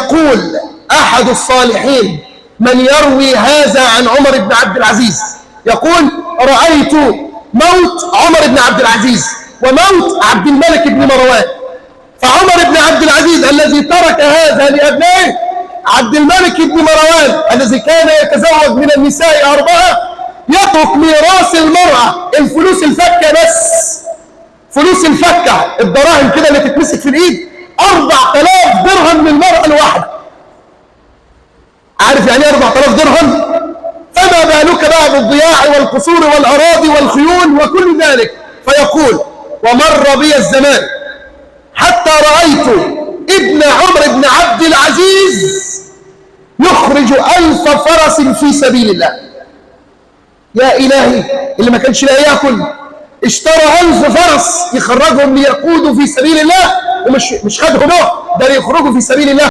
يقول أحد الصالحين من يروي هذا عن عمر بن عبد العزيز، يقول: رأيت موت عمر بن عبد العزيز وموت عبد الملك بن مروان. فعمر بن عبد العزيز الذي ترك هذا لأبنائه، عبد الملك بن مروان الذي كان يتزوج من النساء 4، يترك ميراث المرأة الفلوس الفكة بس، فلوس الفكة، الدراهم كده اللي تتمسك في الإيد، 4000 درهم للمرأة الواحدة. عارف يعني ايه 4000 درهم؟ فما بالك بقى بالضياع والقصور والأراضي والخيول وكل ذلك. فيقول: ومر بي الزمان حتى رأيت ابن عمر بن عبد العزيز يخرج 1000 فرس في سبيل الله. يا إلهي، اللي ما كانش لا يأكل اشترى 1000 فرس يخرجهم ليقودوا في سبيل الله، ومش خدهم ده يخرجوا في سبيل الله.